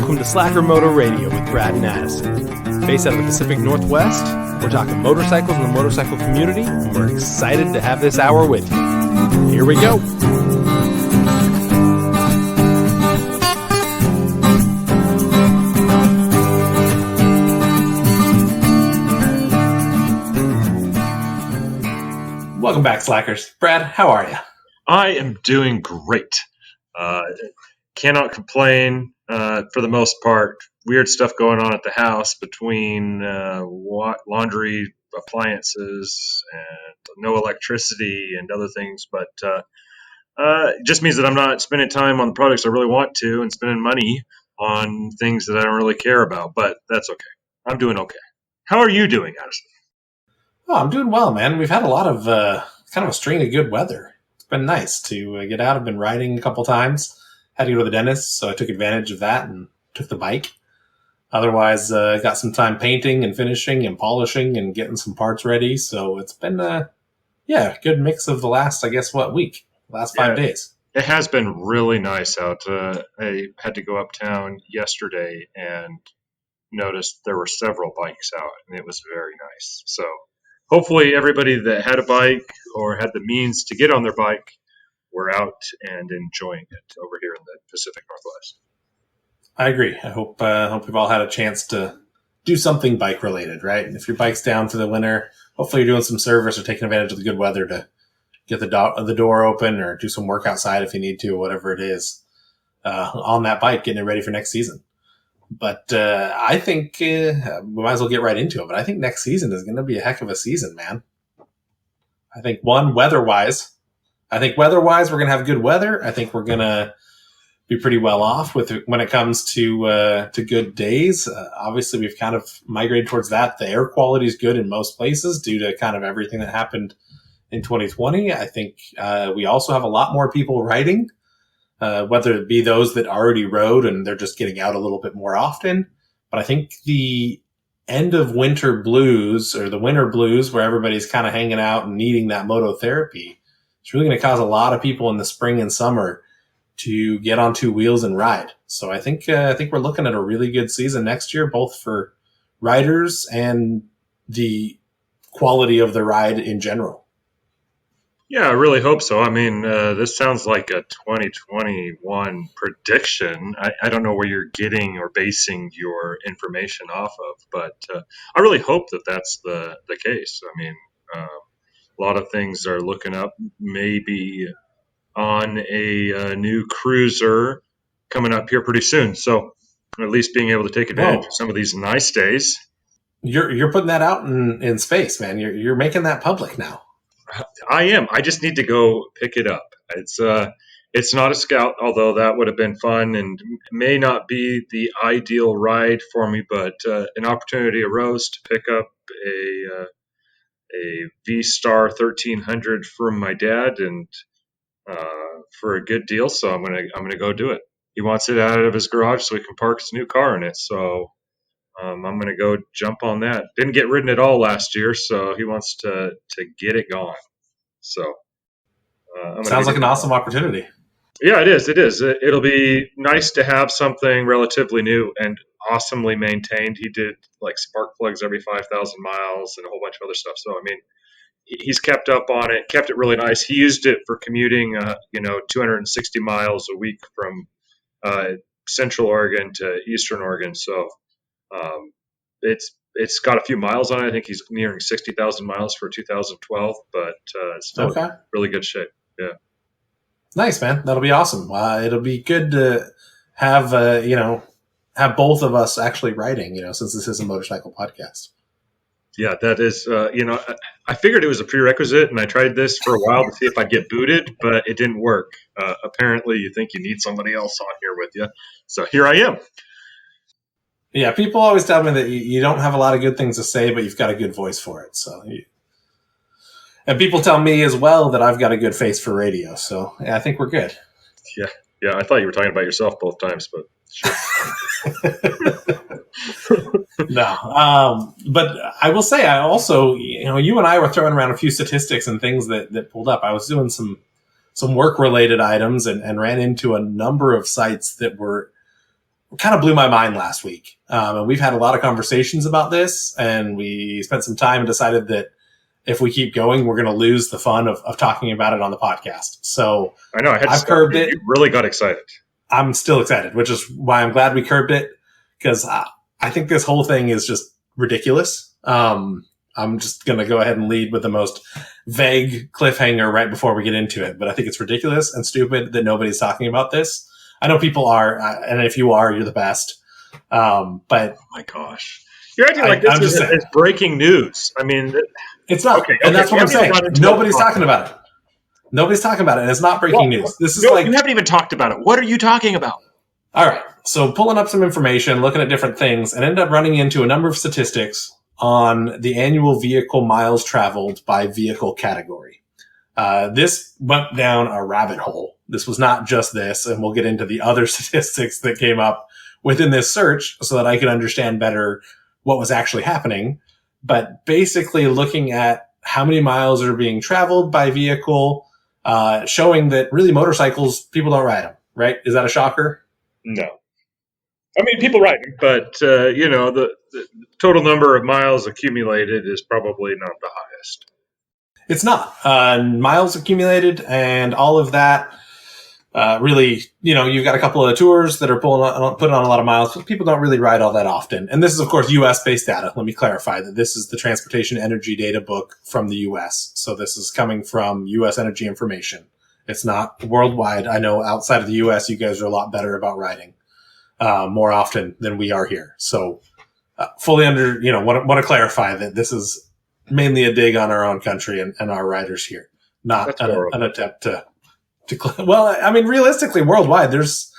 Welcome to Slacker Moto Radio with Brad and Addison. Based out of the Pacific Northwest, we're talking motorcycles and the motorcycle community, and we're excited to have this hour with you. Here we go. Welcome back, Slackers. Brad, how are you? I am doing great. Cannot complain for the most part. Weird stuff going on at the house between laundry, appliances, and no electricity and other things. But it just means that I'm not spending time on the products I really want to and spending money on things that I don't really care about. But that's okay. I'm doing okay. How are you doing, Addison? Oh, I'm doing well, man. We've had a lot of kind of a string of good weather. It's been nice to get out. I've been riding a couple times. Had to go to the dentist, so I took advantage of that and took the bike. Otherwise, got some time painting and finishing and polishing and getting some parts ready. So it's been, a good mix of the last, last 5 days. It has been really nice out. I had to go uptown yesterday and noticed there were several bikes out, and it was very nice. So hopefully everybody that had a bike or had the means to get on their bike were out and enjoying it over here in the Pacific Northwest. I agree. I hope we've all had a chance to do something bike related, right? And if your bike's down for the winter, hopefully you're doing some service or taking advantage of the good weather to get the door open or do some work outside if you need to, whatever it is, on that bike, getting it ready for next season. But I think we might as well get right into it. But I think next season is going to be a heck of a season, man. I think weather-wise, we're going to have good weather. I think we're going to be pretty well off when it comes to good days. Obviously, we've kind of migrated towards that. The air quality is good in most places due to kind of everything that happened in 2020. I think we also have a lot more people riding. Whether it be those that already rode and they're just getting out a little bit more often. But I think the end of winter blues or the winter blues where everybody's kind of hanging out and needing that moto therapy, it's really going to cause a lot of people in the spring and summer to get on two wheels and ride. So I think we're looking at a really good season next year, both for riders and the quality of the ride in general. Yeah, I really hope so. I mean, this sounds like a 2021 prediction. I don't know where you're getting or basing your information off of, but I really hope that that's the case. I mean, a lot of things are looking up, maybe on a new cruiser coming up here pretty soon. So at least being able to take advantage of some of these nice days. You're putting that out in space, man. You're making that public now. I am. I just need to go pick it up. It's not a Scout, although that would have been fun and may not be the ideal ride for me, but an opportunity arose to pick up a V-Star 1300 from my dad and for a good deal. So I'm gonna go do it. He wants it out of his garage so he can park his new car in it. So I'm going to go jump on that. Didn't get ridden at all last year, so he wants to get it going. So sounds like an awesome opportunity. Yeah, it is. It is. It'll be nice to have something relatively new and awesomely maintained. He did like spark plugs every 5,000 miles and a whole bunch of other stuff. So, I mean, he's kept up on it, kept it really nice. He used it for commuting, 260 miles a week from Central Oregon to Eastern Oregon. So, it's got a few miles on it. I think he's nearing 60,000 miles for 2012, but it's still really good shape. Yeah. Nice, man. That'll be awesome. It'll be good to have both of us actually riding, since this is a motorcycle podcast. Yeah, that is, I figured it was a prerequisite, and I tried this for a while to see if I'd get booted, but it didn't work. Apparently, you think you need somebody else on here with you. So here I am. Yeah, people always tell me that you don't have a lot of good things to say, but you've got a good voice for it. And people tell me as well that I've got a good face for radio. So yeah, I think we're good. Yeah. I thought you were talking about yourself both times, but sure. No. But I will say, I also, you and I were throwing around a few statistics and things that pulled up. I was doing some work related items and ran into a number of sites that were kind of blew my mind last week. And we've had a lot of conversations about this, and we spent some time and decided that if we keep going, we're going to lose the fun of talking about it on the podcast. So I know I had to I've stop curbed you. it. You really got excited. I'm still excited, which is why I'm glad we curbed it, because I think this whole thing is just ridiculous. I'm just going to go ahead and lead with the most vague cliffhanger right before we get into it. But I think it's ridiculous and stupid that nobody's talking about this. I know people are, and if you are, you're the best. But oh my gosh, you're acting like this is breaking news. I mean, it's not, okay, and that's what I'm saying. Nobody's talking about it. Nobody's talking about it, and it's not breaking news. This is you haven't even talked about it. What are you talking about? All right, so pulling up some information, looking at different things, and ended up running into a number of statistics on the annual vehicle miles traveled by vehicle category. This went down a rabbit hole. This was not just this, and we'll get into the other statistics that came up within this search so that I could understand better what was actually happening. But basically looking at how many miles are being traveled by vehicle, showing that really motorcycles, people don't ride them, right? Is that a shocker? No. I mean, people ride them, but, the total number of miles accumulated is probably not the highest. It's not. Miles accumulated and all of that, really, you've got a couple of tours that are putting on a lot of miles, but people don't really ride all that often. And this is, of course, U.S.-based data. Let me clarify that this is the Transportation Energy Data Book from the U.S. So this is coming from U.S. Energy Information. It's not worldwide. I know outside of the U.S., you guys are a lot better about riding more often than we are here. So fully want to clarify that this is mainly a dig on our own country and our riders here, not an attempt to well, I mean, realistically, worldwide, there's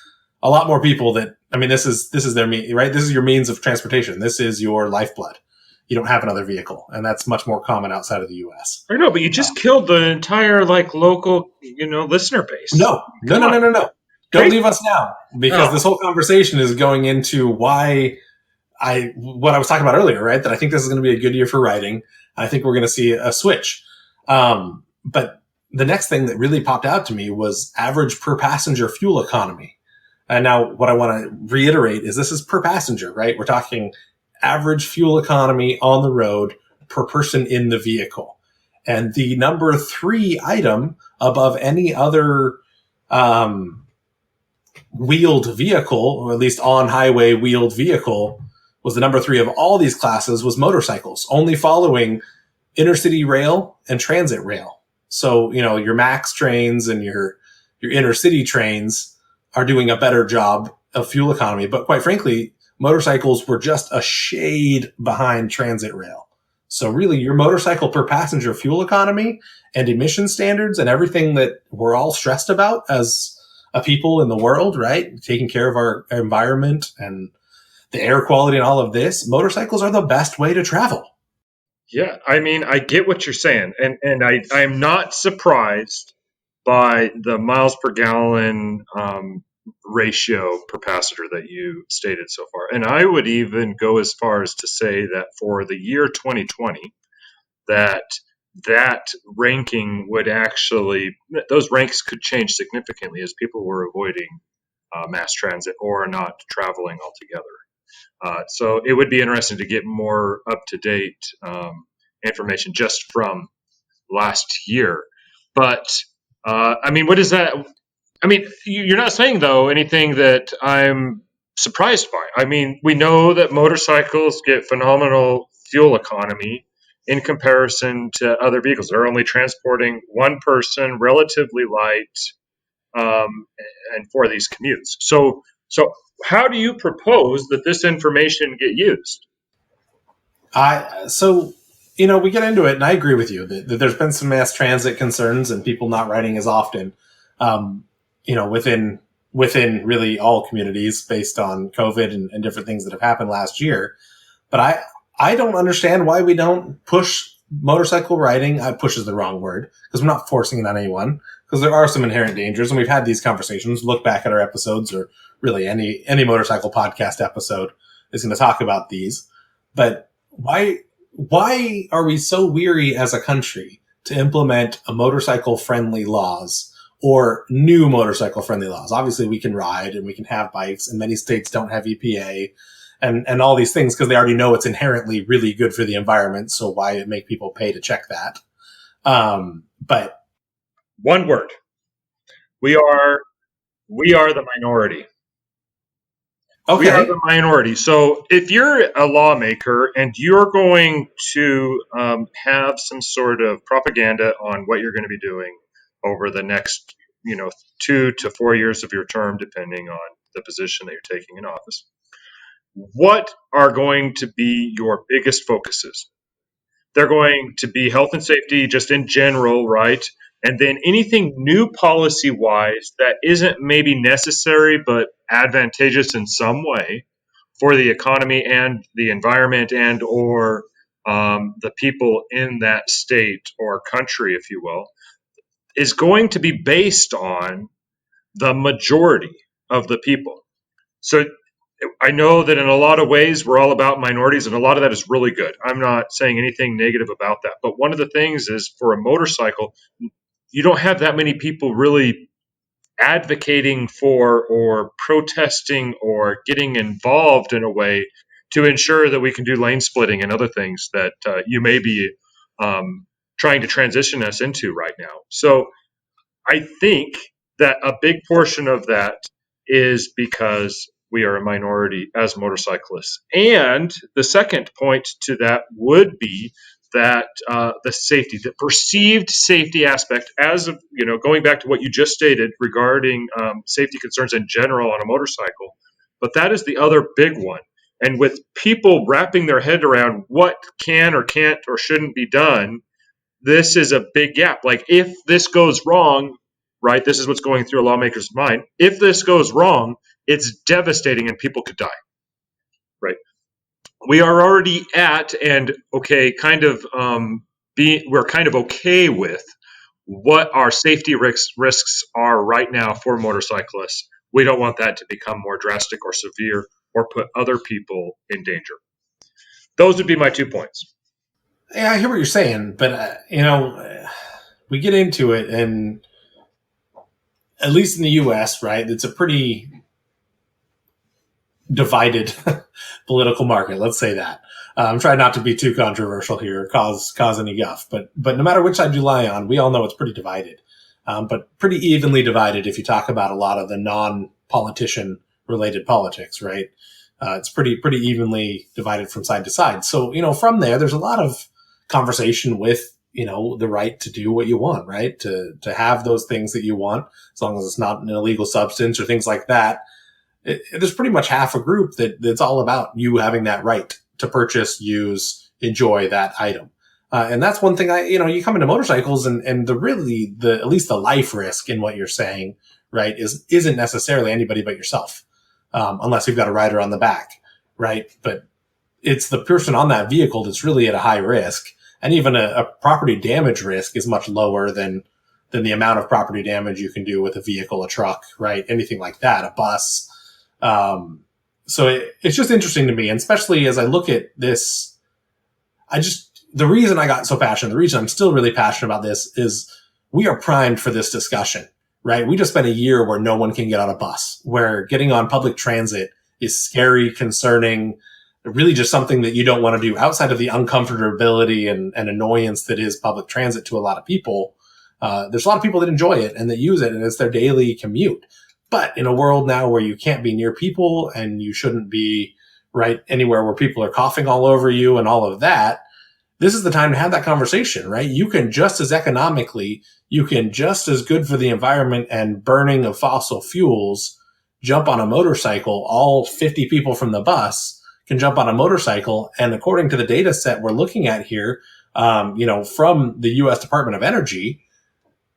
a lot more people that, I mean, this is their right? This is your means of transportation. This is your lifeblood. You don't have another vehicle, and that's much more common outside of the U.S. I know, but you just killed the entire local, listener base. No. Don't leave us now, because this whole conversation is going into what I was talking about earlier, right? That I think this is going to be a good year for riding. I think we're going to see a switch. But the next thing that really popped out to me was average per passenger fuel economy. And now what I want to reiterate is this is per passenger, right? We're talking average fuel economy on the road per person in the vehicle. And the number 3 item above any other wheeled vehicle, or at least on highway wheeled vehicle, was the number 3 of all these classes was motorcycles, only following intercity rail and transit rail. So, your MAX trains and your intercity trains are doing a better job of fuel economy. But quite frankly, motorcycles were just a shade behind transit rail. So really, your motorcycle per passenger fuel economy and emission standards and everything that we're all stressed about as a people in the world, right? Taking care of our environment and the air quality and all of this, motorcycles are the best way to travel. Yeah, I mean, I get what you're saying, and I'm not surprised by the miles per gallon ratio per passenger that you stated so far. And I would even go as far as to say that for the year 2020, that ranking would actually, those ranks could change significantly as people were avoiding mass transit or not traveling altogether. So it would be interesting to get more up-to-date information just from last year. But, I mean, what is that? I mean, you're not saying, though, anything that I'm surprised by. I mean, we know that motorcycles get phenomenal fuel economy in comparison to other vehicles. They're only transporting one person, relatively light, and for these commutes. So how do you propose that this information get used? We get into it, and I agree with you that there's been some mass transit concerns and people not riding as often, within really all communities based on COVID and different things that have happened last year. But I don't understand why we don't push motorcycle riding. Push is the wrong word, because we're not forcing it on anyone, because there are some inherent dangers, and we've had these conversations. Look back at our episodes, or really any motorcycle podcast episode is going to talk about these. But why are we so weary as a country to implement a motorcycle friendly laws or new motorcycle friendly laws. Obviously, we can ride and we can have bikes, and many states don't have EPA and all these things because they already know it's inherently really good for the environment. So why make people pay to check that? But One word: we are the minority. We are okay, the minority. So if you're a lawmaker and you're going to have some sort of propaganda on what you're going to be doing over the next, 2 to 4 years of your term, depending on the position that you're taking in office, what are going to be your biggest focuses? They're going to be health and safety just in general, right? And then anything new policy wise that isn't maybe necessary but advantageous in some way for the economy and the environment and or the people in that state or country, if you will, is going to be based on the majority of the people. So I know that in a lot of ways we're all about minorities, and a lot of that is really good. I'm not saying anything negative about that. But one of the things is for a motorcycle, you don't have that many people really advocating for or protesting or getting involved in a way to ensure that we can do lane splitting and other things that you may be trying to transition us into right now. So I think that a big portion of that is because we are a minority as motorcyclists. And the second point to that would be that the safety, the perceived safety aspect, as of going back to what you just stated regarding safety concerns in general on a motorcycle, but that is the other big one. And with people wrapping their head around what can or can't or shouldn't be done, this is a big gap. Like if this goes wrong, right? This is what's going through a lawmaker's mind. If this goes wrong, it's devastating and people could die, right? We are already at and okay, kind of we're kind of okay with what our safety risks are right now for motorcyclists. We don't want that to become more drastic or severe or put other people in danger. Those would be my 2 points. yeah, I hear what you're saying, but we get into it, and at least in the U.S., right, it's a pretty divided political market. Let's say that. I'm trying not to be too controversial here, cause any guff. But no matter which side you lie on, we all know it's pretty divided. But pretty evenly divided if you talk about a lot of the non-politician related politics, right? It's pretty evenly divided from side to side. So from there's a lot of conversation with the right to do what you want, right? To have those things that you want, as long as it's not an illegal substance or things like that. There's pretty much half a group that's all about you having that right to purchase, use, enjoy that item. And that's one thing you come into motorcycles and at least the life risk in what you're saying, right, isn't necessarily anybody but yourself. Unless you've got a rider on the back, right? But it's the person on that vehicle that's really at a high risk. And even a property damage risk is much lower than the amount of property damage you can do with a vehicle, a truck, right? Anything like that, a bus. So it's just interesting to me, and especially as I look at this, the reason I got so passionate, the reason I'm still really passionate about this is we are primed for this discussion, right? We just spent a year where no one can get on a bus, where getting on public transit is scary, concerning, really just something that you don't want to do outside of the uncomfortability and annoyance that is public transit to a lot of people. There's a lot of people that enjoy it and that use it, and it's their daily commute. But in a world now where you can't be near people and you shouldn't be right anywhere where people are coughing all over you and all of that, this is the time to have that conversation, right? You can just as economically, you can just as good for the environment and burning of fossil fuels, jump on a motorcycle. All 50 people from the bus can jump on a motorcycle. And according to the data set we're looking at here, from the U.S. Department of Energy,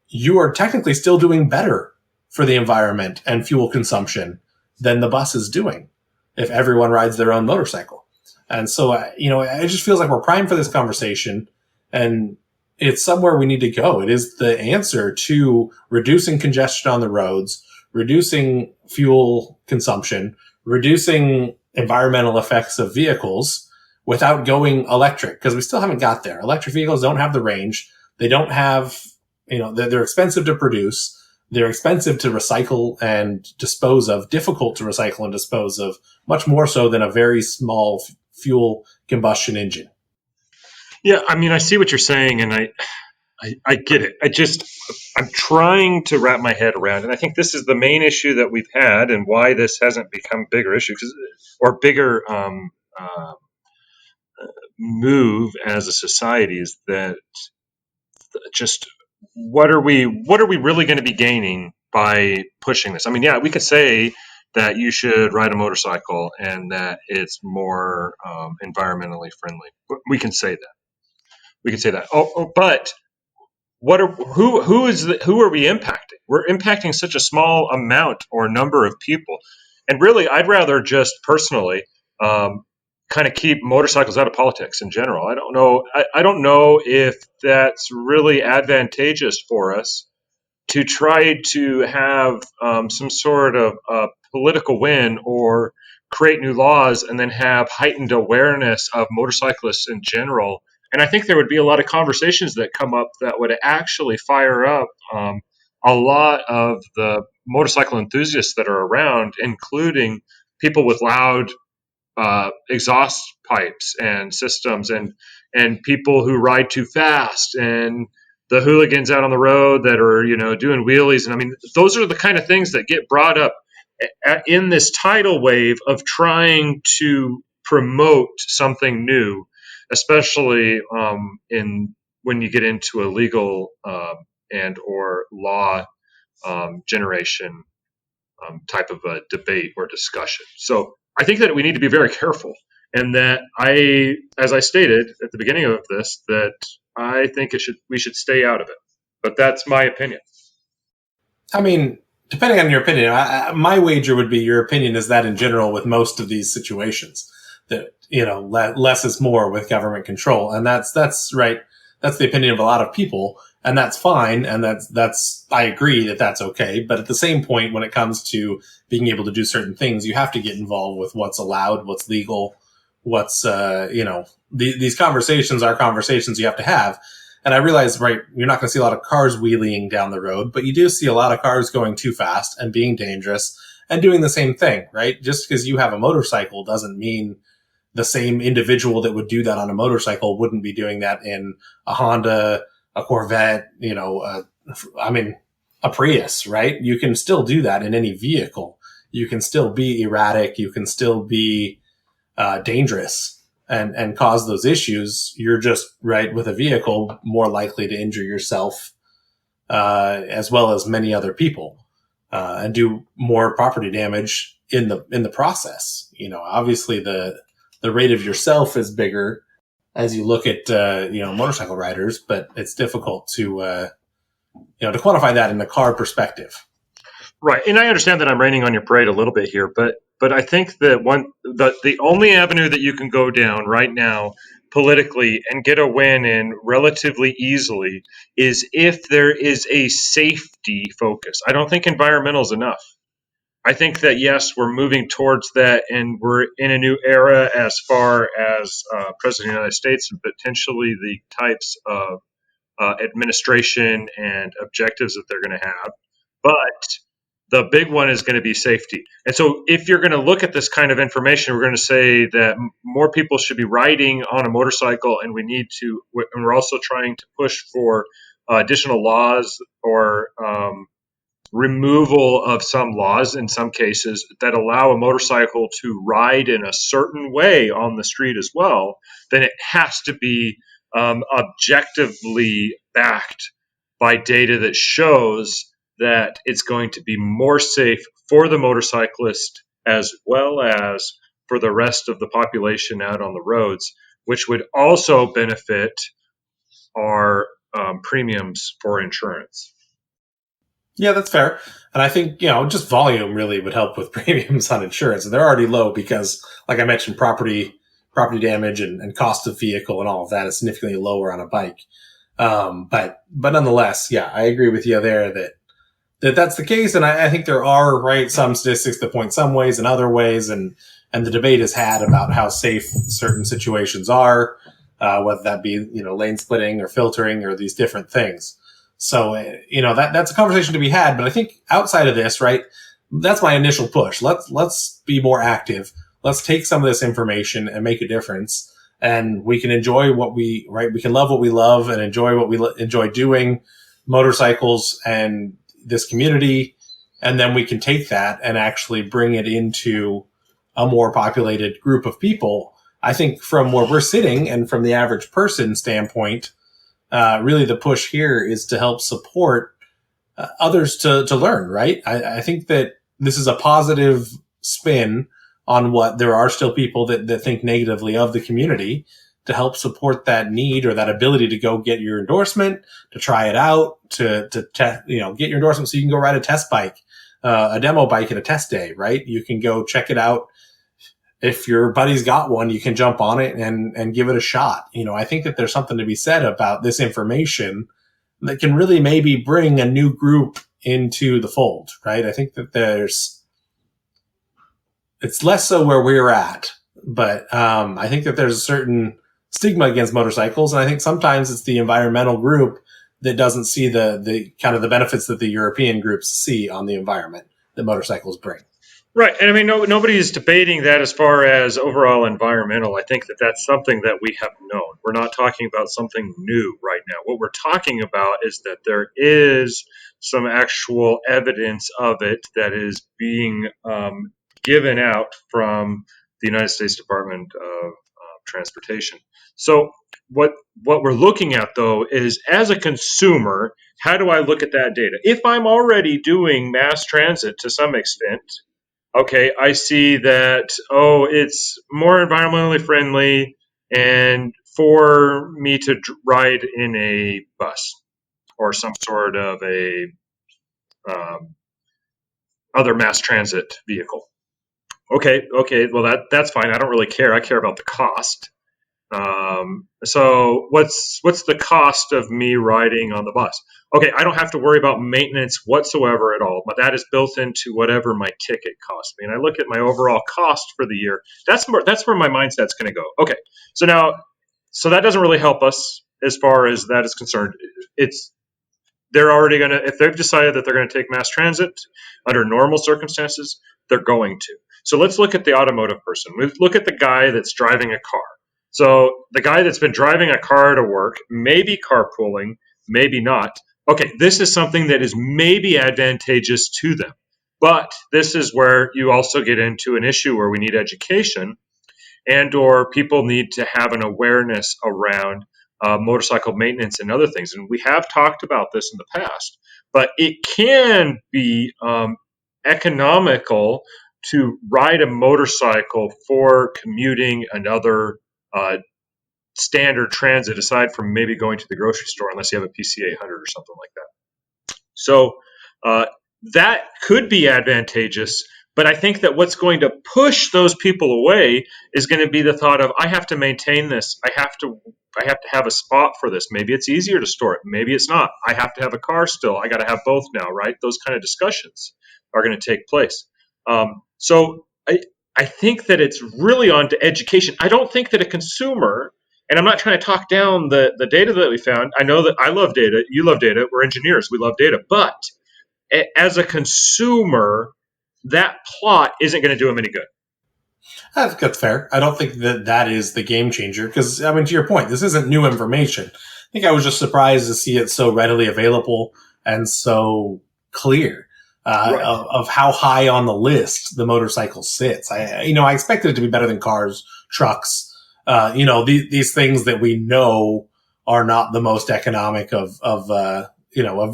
you are technically still doing better for the environment and fuel consumption than the bus is doing if everyone rides their own motorcycle. And so, it just feels like we're primed for this conversation, and it's somewhere we need to go. It is the answer to reducing congestion on the roads, reducing fuel consumption, reducing environmental effects of vehicles without going electric, because we still haven't got there. Electric vehicles don't have the range. They don't have, they're expensive to produce. they're expensive to recycle and dispose of, difficult to recycle and dispose of, much more so than a very small fuel combustion engine. Yeah, I mean, I see what you're saying, and I get it. I'm trying to wrap my head around, and I think this is the main issue that we've had, and why this hasn't become a bigger issue, or bigger move as a society, is that just what are we really going to be gaining by pushing this? I mean, yeah, we could say that you should ride a motorcycle and that it's more environmentally friendly. We can say that. We can say that. But who are we impacting? We're impacting such a small amount or number of people, and really, I'd rather just personally kind of keep motorcycles out of politics in general. I don't know. I don't know if that's really advantageous for us to try to have some sort of political win or create new laws and then have heightened awareness of motorcyclists in general. And I think there would be a lot of conversations that come up that would actually fire up a lot of the motorcycle enthusiasts that are around, including people with loud exhaust pipes and systems, and people who ride too fast, and the hooligans out on the road that are doing wheelies. And I mean, those are the kind of things that get brought up in this tidal wave of trying to promote something new, especially in when you get into a legal and or law generation type of a debate or discussion. So I think that we need to be very careful, and that as I stated at the beginning of this, that I think we should stay out of it. But that's my opinion. I mean, depending on your opinion, my wager would be your opinion is that in general with most of these situations that less is more with government control, and that's right. That's the opinion of a lot of people, and that's fine. And that's I agree that that's okay. But at the same point, when it comes to being able to do certain things, you have to get involved with what's allowed, what's legal, what's these conversations are conversations you have to have. And I realize, right, you're not going to see a lot of cars wheeling down the road, but you do see a lot of cars going too fast and being dangerous and doing the same thing, right? Just because you have a motorcycle doesn't mean the same individual that would do that on a motorcycle wouldn't be doing that in a Honda, a Corvette, a Prius, right? You can still do that in any vehicle. You can still be erratic. You can still be dangerous and cause those issues. You're just, right, with a vehicle, more likely to injure yourself as well as many other people and do more property damage in the process. Obviously the rate of yourself is bigger as you look at motorcycle riders, but it's difficult to quantify that in a car perspective. Right, and I understand that I'm raining on your parade a little bit here, but I think that the only avenue that you can go down right now politically and get a win in relatively easily is if there is a safety focus. I don't think environmental is enough. I think that yes, we're moving towards that, and we're in a new era as far as President of the United States and potentially the types of administration and objectives that they're going to have. But the big one is going to be safety. And so, if you're going to look at this kind of information, we're going to say that more people should be riding on a motorcycle, and we're also trying to push for additional laws or removal of some laws in some cases that allow a motorcycle to ride in a certain way on the street as well, then it has to be objectively backed by data that shows that it's going to be more safe for the motorcyclist as well as for the rest of the population out on the roads, which would also benefit our premiums for insurance. Yeah, that's fair. And I think, just volume really would help with premiums on insurance. And they're already low because, like I mentioned, property damage and cost of vehicle and all of that is significantly lower on a bike. But nonetheless, yeah, I agree with you there that's the case. And I think there are, right, some statistics that point some ways and other ways. And the debate is had about how safe certain situations are, whether that be, lane splitting or filtering or these different things. So, that's a conversation to be had. But I think outside of this, right, that's my initial push. Let's be more active. Let's take some of this information and make a difference. And we can enjoy we can love what we love and enjoy what we enjoy doing, motorcycles and this community. And then we can take that and actually bring it into a more populated group of people. I think from where we're sitting and from the average person standpoint, really the push here is to help support others to learn, right? I think that this is a positive spin on what there are still people that think negatively of the community, to help support that need or that ability to go get your endorsement, to try it out, to get your endorsement so you can go ride a test bike, a demo bike at a test day, right? You can go check it out. If your buddy's got one, you can jump on it and give it a shot. I think that there's something to be said about this information that can really maybe bring a new group into the fold, right? I think that it's less so where we're at, but I think that there's a certain stigma against motorcycles. And I think sometimes it's the environmental group that doesn't see the kind of the benefits that the European groups see on the environment that motorcycles bring. Right. And I mean, nobody's debating that as far as overall environmental. I think that that's something that we have known. We're not talking about something new right now. What we're talking about is that there is some actual evidence of it that is being given out from the United States Department of Transportation. So what we're looking at, though, is as a consumer, how do I look at that data? If I'm already doing mass transit to some extent, okay, I see that, it's more environmentally friendly and for me to ride in a bus or some sort of a other mass transit vehicle. Okay, well that's fine. I don't really care. I care about the cost. So what's the cost of me riding on the bus? Okay, I don't have to worry about maintenance whatsoever at all, but that is built into whatever my ticket costs me. And I look at my overall cost for the year. That's where my mindset's going to go. Okay, so that doesn't really help us as far as that is concerned. They're already going to, if they've decided that they're going to take mass transit under normal circumstances, they're going to. So let's look at the automotive person. We look at the guy that's driving a car. So the guy that's been driving a car to work, maybe carpooling, maybe not. Okay, this is something that is maybe advantageous to them. But this is where you also get into an issue where we need education and or people need to have an awareness around motorcycle maintenance and other things. And we have talked about this in the past, but it can be economical to ride a motorcycle for commuting and other standard transit, aside from maybe going to the grocery store, unless you have a PCA 100 or something like that. So that could be advantageous. But I think that what's going to push those people away is going to be the thought of, I have to maintain this. I have to have a spot for this. Maybe it's easier to store it. Maybe it's not. I have to have a car still. I got to have both now, right? Those kind of discussions are going to take place. So I think that it's really on to education. I don't think that a consumer, and I'm not trying to talk down the data that we found. I know that I love data. You love data. We're engineers. We love data. But as a consumer, that plot isn't going to do them any good. I think that's fair. I don't think that is the game changer because, to your point, this isn't new information. I think I was just surprised to see it so readily available and so clear right. of how high on the list the motorcycle sits. I expected it to be better than cars, trucks, these things that we know are not the most economic of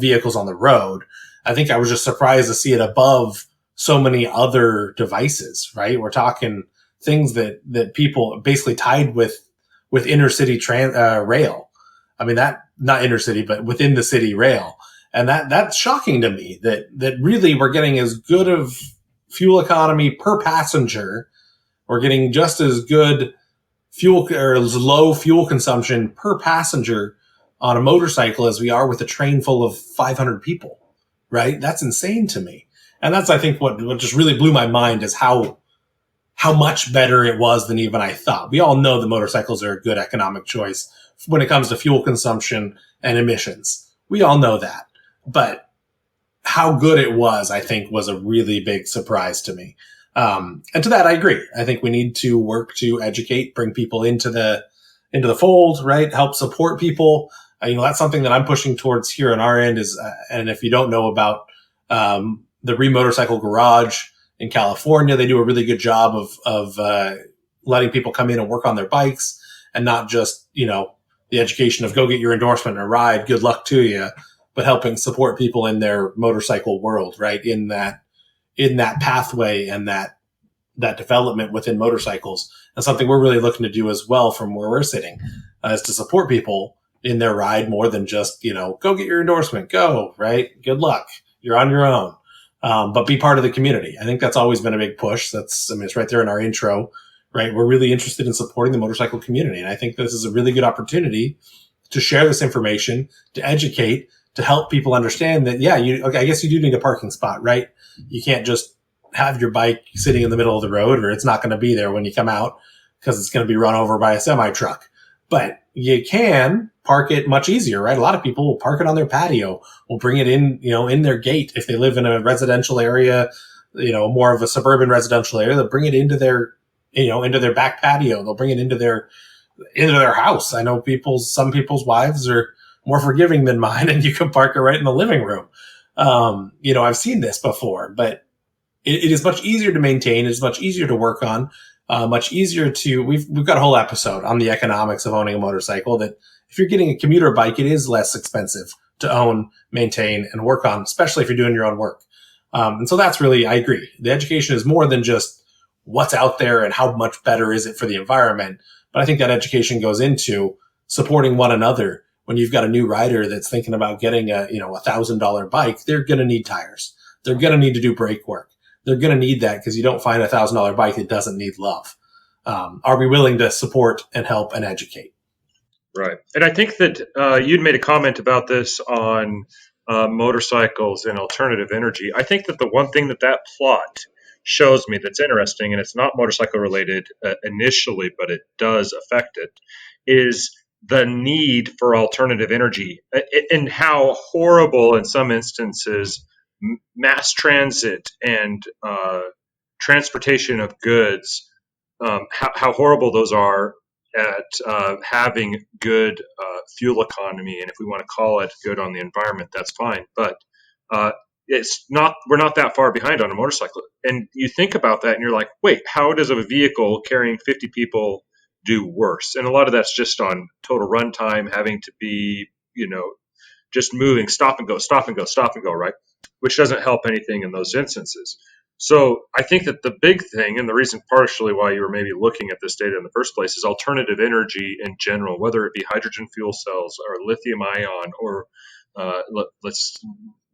vehicles on the road. I think I was just surprised to see it above so many other devices, right? We're talking things that people basically tied with inner city rail. I mean, that not inner city, but within the city rail. And that's shocking to me that really we're getting as good of fuel economy per passenger. We're getting just as good fuel or as low fuel consumption per passenger on a motorcycle as we are with a train full of 500 people, right? That's insane to me. And that's, I think, what just really blew my mind is how much better it was than even I thought. We all know that motorcycles are a good economic choice when it comes to fuel consumption and emissions. We all know that. But how good it was, I think, was a really big surprise to me. And to that, I agree. I think we need to work to educate, bring people into the fold, right? Help support people. That's something that I'm pushing towards here on our end is, and if you don't know about the Motorcycle Garage in California, they do a really good job of letting people come in and work on their bikes and not just, the education of go get your endorsement and ride, good luck to you, but helping support people in their motorcycle world, right? In that pathway and that development within motorcycles. And something we're really looking to do as well from where we're sitting is to support people in their ride more than just, go get your endorsement, go, right? Good luck. You're on your own. But be part of the community. I think that's always been a big push. It's right there in our intro, right? We're really interested in supporting the motorcycle community. And I think this is a really good opportunity to share this information, to educate, to help people understand that, I guess you do need a parking spot, right? You can't just have your bike sitting in the middle of the road, or it's not going to be there when you come out because it's going to be run over by a semi truck. But you can park it much easier, right? A lot of people will park it on their patio, will bring it in, in their gate. If they live in a residential area, more of a suburban residential area, they'll bring it into their, into their back patio. They'll bring it into their house. I know some people's wives are more forgiving than mine, and you can park it right in the living room. I've seen this before, but it is much easier to maintain. It's much easier to work on, much easier to, we've got a whole episode on the economics of owning a motorcycle, that if you're getting a commuter bike, it is less expensive to own, maintain, and work on, especially if you're doing your own work. And so that's really, I agree. The education is more than just what's out there and how much better is it for the environment. But I think that education goes into supporting one another. When you've got a new rider that's thinking about getting a $1,000 bike, they're going to need tires. They're going to need to do brake work. They're going to need that because you don't find a $1,000 bike that doesn't need love. Are we willing to support and help and educate? Right. And I think that you'd made a comment about this on motorcycles and alternative energy. I think that the one thing that plot shows me that's interesting, and it's not motorcycle related initially, but it does affect it, is the need for alternative energy and how horrible in some instances mass transit and transportation of goods, how horrible those are at having good fuel economy. And if we want to call it good on the environment, that's fine. But we're not that far behind on a motorcycle. And you think about that and you're like, wait, how does a vehicle carrying 50 people do worse? And a lot of that's just on total runtime, having to be, just moving, stop and go, stop and go, stop and go, right? Which doesn't help anything in those instances. So I think that the big thing, and the reason partially why you were maybe looking at this data in the first place, is alternative energy in general, whether it be hydrogen fuel cells or lithium ion or let's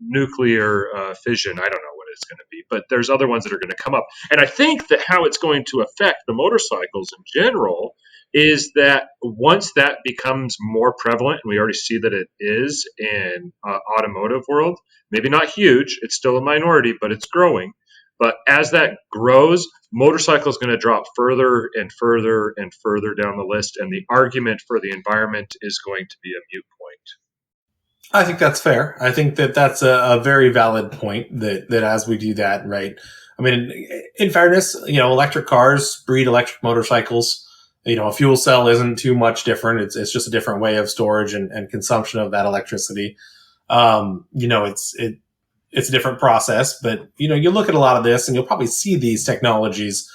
nuclear fission. I don't know what it's going to be, but there's other ones that are going to come up. And I think that how it's going to affect the motorcycles in general is that once that becomes more prevalent, and we already see that it is in automotive world, maybe not huge, it's still a minority, but it's growing. But as that grows, motorcycle is going to drop further and further and further down the list, and the argument for the environment is going to be a moot point. I think that's fair. I think that that's a very valid point that as we do that, right? I mean, in fairness, electric cars breed electric motorcycles. A fuel cell isn't too much different. It's just a different way of storage and consumption of that electricity. It's a different process, but you look at a lot of this and you'll probably see these technologies.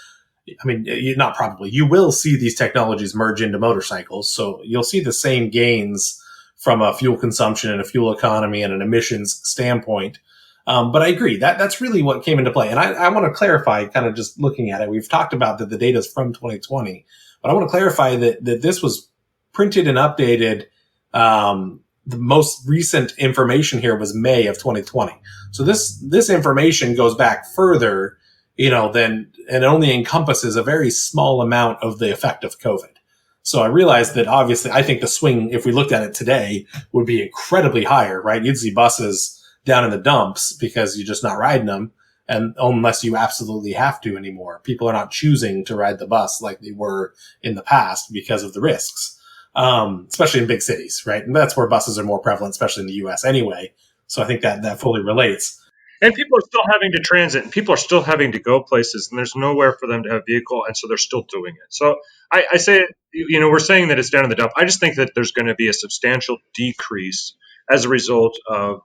I mean, you will see these technologies merge into motorcycles. So you'll see the same gains from a fuel consumption and a fuel economy and an emissions standpoint. But I agree that's really what came into play. And I want to clarify, kind of just looking at it, we've talked about that the data is from 2020, but I want to clarify that this was printed and updated. The most recent information here was May of 2020. So this information goes back further, than, and it only encompasses a very small amount of the effect of COVID. So I realized that obviously I think the swing, if we looked at it today, would be incredibly higher, right? You'd see buses down in the dumps because you're just not riding them. And unless you absolutely have to anymore, people are not choosing to ride the bus like they were in the past because of the risks. especially in big cities, right? And that's where buses are more prevalent, especially in the U.S. anyway. So I think that fully relates. And people are still having to transit, and people are still having to go places, and there's nowhere for them to have a vehicle, and so they're still doing it. So I say, we're saying that it's down in the dump. I just think that there's going to be a substantial decrease as a result of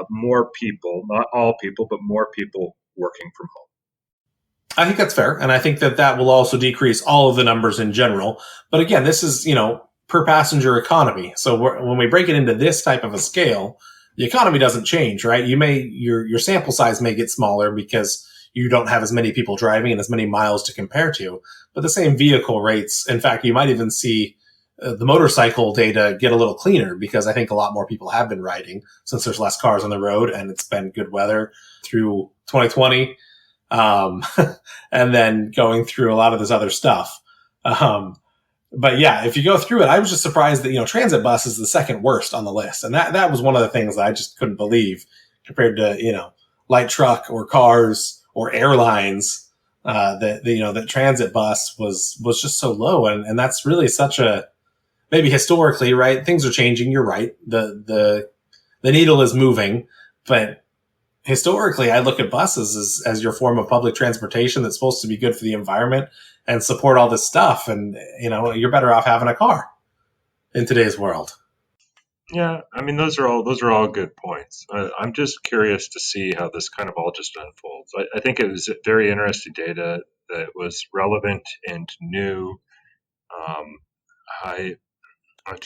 more people, not all people, but more people working from home. I think that's fair, and I think that will also decrease all of the numbers in general. But again, this is per passenger economy. So when we break it into this type of a scale, the economy doesn't change, right? Your sample size may get smaller because you don't have as many people driving and as many miles to compare to, but the same vehicle rates. In fact, you might even see the motorcycle data get a little cleaner because I think a lot more people have been riding since there's less cars on the road and it's been good weather through 2020. And then going through a lot of this other stuff. But yeah, if you go through it, I was just surprised that, transit bus is the second worst on the list. And that was one of the things that I just couldn't believe compared to, light truck or cars or airlines, that transit bus was just so low. And that's really such a, maybe historically, right? Things are changing. You're right. The needle is moving, but historically, I look at buses as your form of public transportation that's supposed to be good for the environment and support all this stuff. And, you're better off having a car in today's world. Yeah, I mean those are all good points. I'm just curious to see how this kind of all just unfolds. I think it was very interesting data that was relevant and new. Um, I I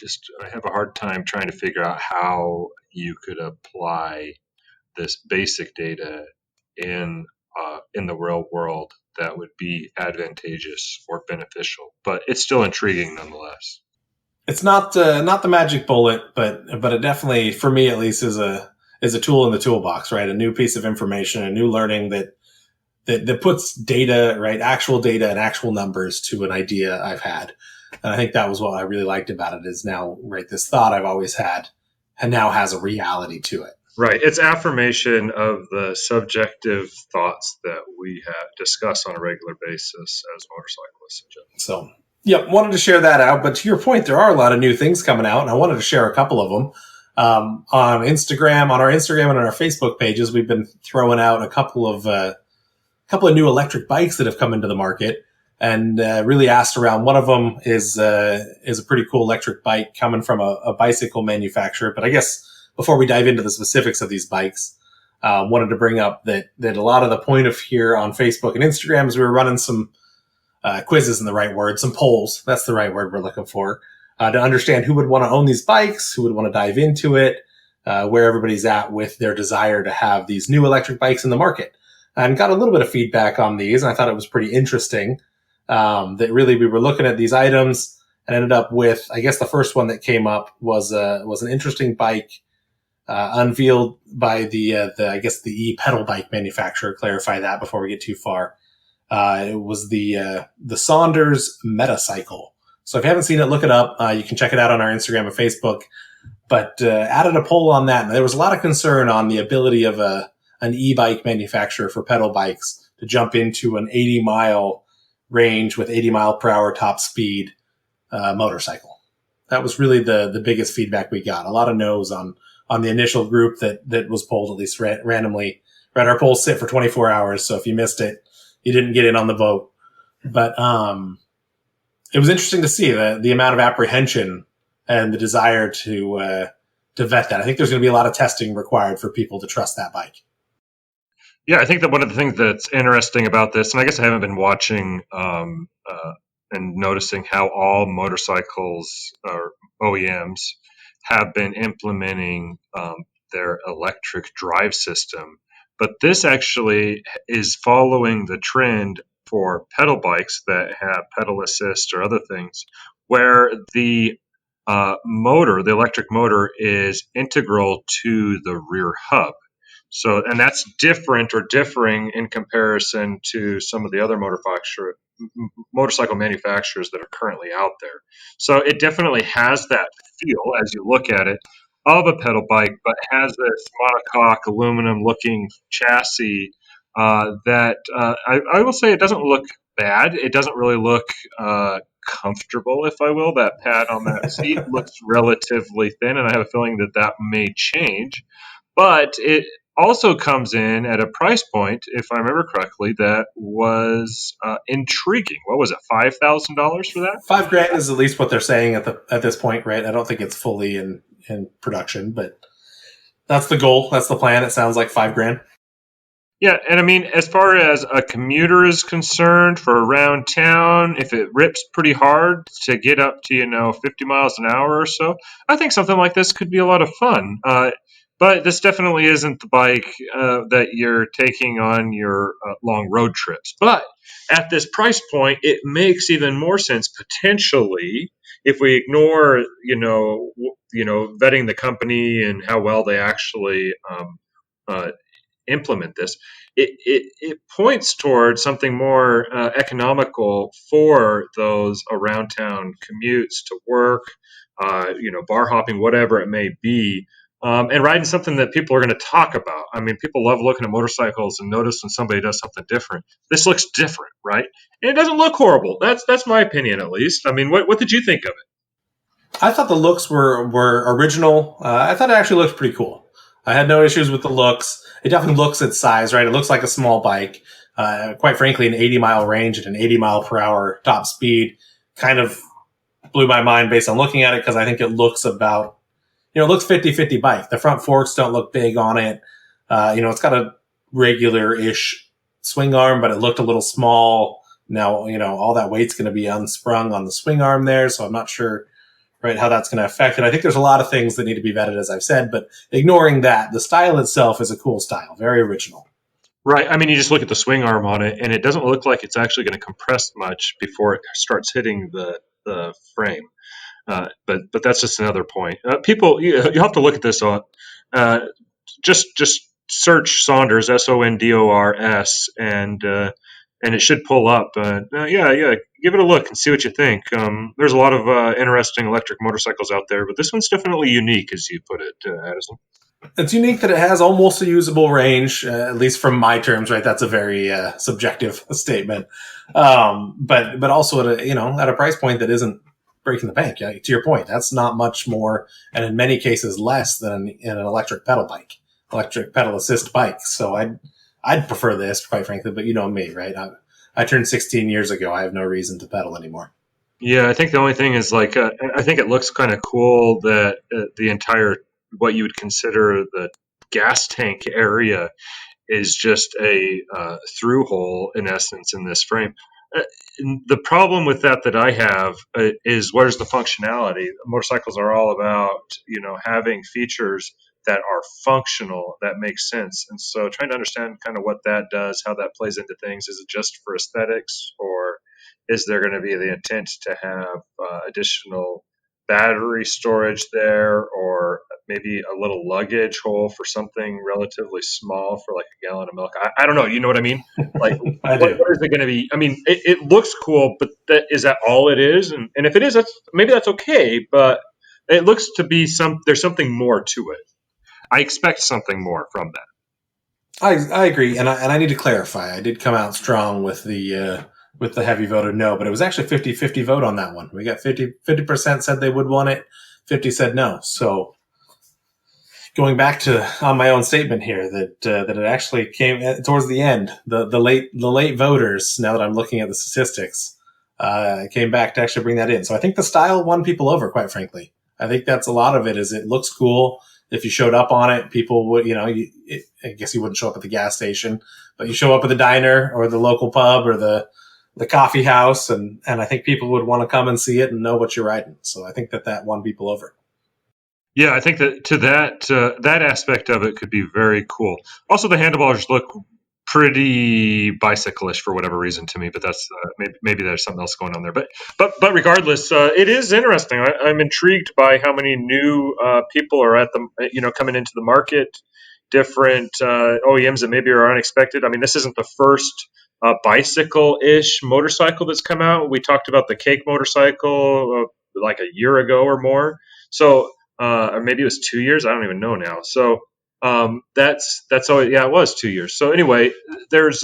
have a hard time trying to figure out how you could apply this basic data in the real world that would be advantageous or beneficial, but it's still intriguing nonetheless. It's not the magic bullet, but it definitely, for me at least, is a tool in the toolbox, right? A new piece of information, a new learning that puts data, right, actual data and actual numbers to an idea I've had. And I think that was what I really liked about it is now, right, this thought I've always had and now has a reality to it. Right. It's affirmation of the subjective thoughts that we have discuss on a regular basis as motorcyclists in general. So, yep, wanted to share that out. But to your point, there are a lot of new things coming out, and I wanted to share a couple of them. On Instagram, on our Instagram and on our Facebook pages, we've been throwing out a couple of new electric bikes that have come into the market, and really asked around. One of them is a pretty cool electric bike coming from a bicycle manufacturer. But I guess before we dive into the specifics of these bikes, wanted to bring up that a lot of the point of here on Facebook and Instagram is we were running some quizzes, in the right word, some polls. That's the right word we're looking for, to understand who would want to own these bikes, who would want to dive into it, where everybody's at with their desire to have these new electric bikes in the market. And got a little bit of feedback on these, and I thought it was pretty interesting. That really we were looking at these items and ended up with, I guess the first one that came up was an interesting bike unveiled by the I guess the e-pedal bike manufacturer. Clarify that before we get too far. It was the Saunders Metacycle. So if you haven't seen it, look it up. You can check it out on our Instagram and Facebook. But added a poll on that, and there was a lot of concern on the ability of an e-bike manufacturer for pedal bikes to jump into an 80-mile range with 80 mile per hour top speed motorcycle. That was really the biggest feedback we got. A lot of no's on the initial group that was polled, at least randomly. Right, our polls sit for 24 hours, so if you missed it, you didn't get in on the vote. But it was interesting to see the amount of apprehension and the desire to vet that. I think there's going to be a lot of testing required for people to trust that bike. Yeah, I think that one of the things that's interesting about this, and I guess I haven't been watching and noticing how all motorcycles or OEMs have been implementing their electric drive system. But this actually is following the trend for pedal bikes that have pedal assist or other things, where the motor, the electric motor, is integral to the rear hub. So, and that's different or differing in comparison to some of the other motorcycle manufacturers that are currently out there. So it definitely has that feel as you look at it of a pedal bike, but has this monocoque aluminum looking chassis that I will say it doesn't look bad. It doesn't really look comfortable, if I will. That pad on that seat looks relatively thin, and I have a feeling that that may change. But it also comes in at a price point, if I remember correctly, that was intriguing. What was it, $5,000 for that? $5,000 is at least what they're saying at this point, right? I don't think it's fully in production, but that's the goal. That's the plan. It sounds like $5,000. Yeah, and I mean, as far as a commuter is concerned for around town, if it rips pretty hard to get up to, 50 miles an hour or so, I think something like this could be a lot of fun. But this definitely isn't the bike that you're taking on your long road trips. But at this price point, it makes even more sense potentially if we ignore, vetting the company and how well they actually uh, implement this, it points towards something more economical for those around town commutes to work, bar hopping, whatever it may be. And riding something that people are going to talk about. I mean, people love looking at motorcycles and notice when somebody does something different. This looks different, right? And it doesn't look horrible. That's my opinion, at least. I mean, what did you think of it? I thought the looks were original. I thought it actually looked pretty cool. I had no issues with the looks. It definitely looks its size, right? It looks like a small bike. Quite frankly, an 80-mile range at an 80 mile per hour top speed kind of blew my mind based on looking at it, because I think it looks about, it looks 50-50 bike. The front forks don't look big on it. It's got a regular-ish swing arm, but it looked a little small. Now, all that weight's going to be unsprung on the swing arm there, so I'm not sure, right, how that's going to affect it. I think there's a lot of things that need to be vetted, as I've said, but ignoring that, the style itself is a cool style, very original. Right. I mean, you just look at the swing arm on it, and it doesn't look like it's actually going to compress much before it starts hitting the frame. But that's just another point. People, you have to look at this on. Just search Saunders, Sondors, and it should pull up. Yeah, give it a look and see what you think. There's a lot of interesting electric motorcycles out there, but this one's definitely unique, as you put it, Addison. It's unique that it has almost a usable range, at least from my terms, right? That's a very subjective statement. But also at a price point that isn't breaking the bank. Yeah, to your point, that's not much more, and in many cases less than an electric pedal bike, electric pedal assist bike. So I'd prefer this, quite frankly. But you know me, right? I turned 16 years ago. I have no reason to pedal anymore. Yeah, I think the only thing is I think it looks kind of cool that the entire what you would consider the gas tank area is just a through hole in essence in this frame. Uh, the problem with that I have is where's the functionality? Motorcycles are all about having features that are functional that make sense, and so trying to understand kind of what that does, how that plays into things. Is it just for aesthetics, or is there going to be the intent to have additional battery storage there, or maybe a little luggage hole for something relatively small for like a gallon of milk? I don't know. You know what I mean? Like, I what, do. what is it going to be? I mean, it looks cool, but is that all it is? And if it is, maybe that's okay. But it looks to be there's something more to it. I expect something more from that. I agree, and I need to clarify. I did come out strong with the heavy vote of no, but it was actually 50-50 vote on that one. We got 50% said they would want it, 50 said no. So going back to on my own statement here, that it actually came towards the end. The late voters. Now that I'm looking at the statistics, came back to actually bring that in. So I think the style won people over. Quite frankly, I think that's a lot of it. Is it looks cool. If you showed up on it, people would, I guess you wouldn't show up at the gas station, but you show up at the diner or the local pub or the coffee house, and I think people would want to come and see it and know what you're riding. So I think that won people over. Yeah, I think that to that aspect of it could be very cool. Also, the handlebars look pretty bicyclish for whatever reason to me, but that's maybe there's something else going on there. But regardless, it is interesting. I'm intrigued by how many new people are at the coming into the market. Different OEMs that maybe are unexpected. I mean, this isn't the first bicycle-ish motorcycle that's come out. We talked about the Cake motorcycle like a year ago or more. So or maybe it was 2 years. I don't even know now. So that's all. Yeah, it was 2 years. So anyway, there's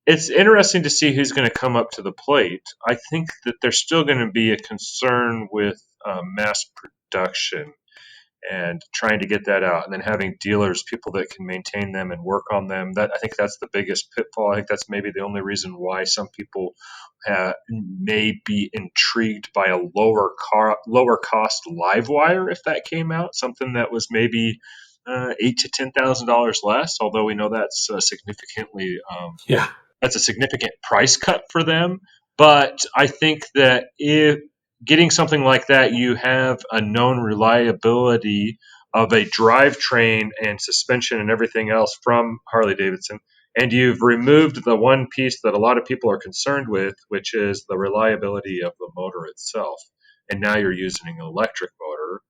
it's interesting to see who's going to come up to the plate. I think that there's still going to be a concern with mass production and trying to get that out, and then having dealers, people that can maintain them and work on them. That I think that's the biggest pitfall. I think that's maybe the only reason why some people may be intrigued by a lower cost live wire if that came out, something that was maybe $8,000 to $10,000 less. Although we know that's significantly Yeah. that's a significant price cut for them. But I think that if getting something like that, you have a known reliability of a drivetrain and suspension and everything else from Harley Davidson. And you've removed the one piece that a lot of people are concerned with, which is the reliability of the motor itself. And now you're using an electric motor.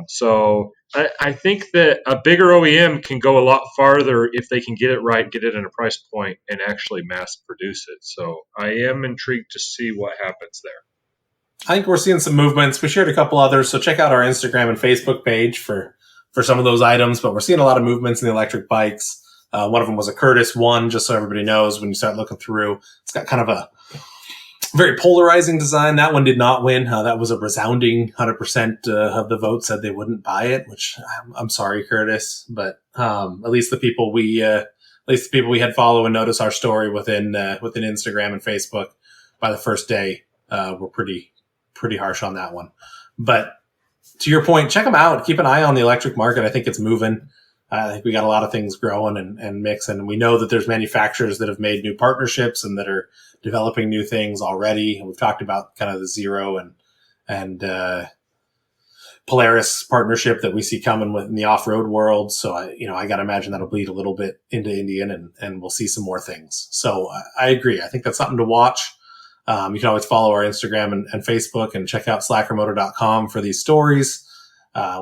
So I think that a bigger OEM can go a lot farther if they can get it right, get it in a price point, and actually mass produce it. So I am intrigued to see what happens there. I think we're seeing some movements. We shared a couple others, so check out our Instagram and Facebook page for some of those items. But we're seeing a lot of movements in the electric bikes. One of them was a Curtis One, just so everybody knows when you start looking through. It's got kind of a very polarizing design. That one did not win. That was a resounding 100% of the vote said they wouldn't buy it, which I'm sorry, Curtis, but at least the people we had follow and notice our story within Instagram and Facebook by the first day were pretty harsh on that one. But to your point, check them out. Keep an eye on the electric market. I think it's moving. I think we got a lot of things growing and mixing. We know that there's manufacturers that have made new partnerships and that are developing new things already. And we've talked about kind of the Zero and Polaris partnership that we see coming in the off-road world. So I got to imagine that'll bleed a little bit into Indian and we'll see some more things. So I agree. I think that's something to watch. You can always follow our Instagram and Facebook and check out slackermoto.com for these stories.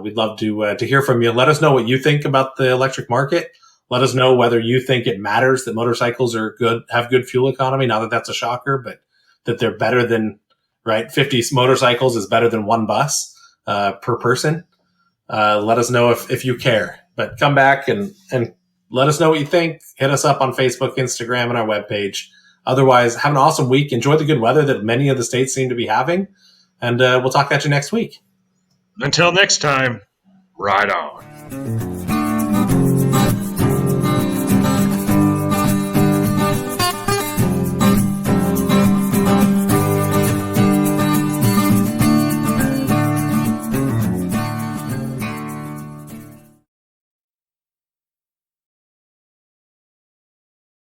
We'd love to hear from you. Let us know what you think about the electric market. Let us know whether you think it matters that motorcycles are have good fuel economy. Not that that's a shocker, but that they're better than, right? 50 motorcycles is better than one bus per person. Let us know if you care. But come back and let us know what you think. Hit us up on Facebook, Instagram, and our webpage. Otherwise, have an awesome week. Enjoy the good weather that many of the states seem to be having. And we'll talk at you next week. Until next time, ride on.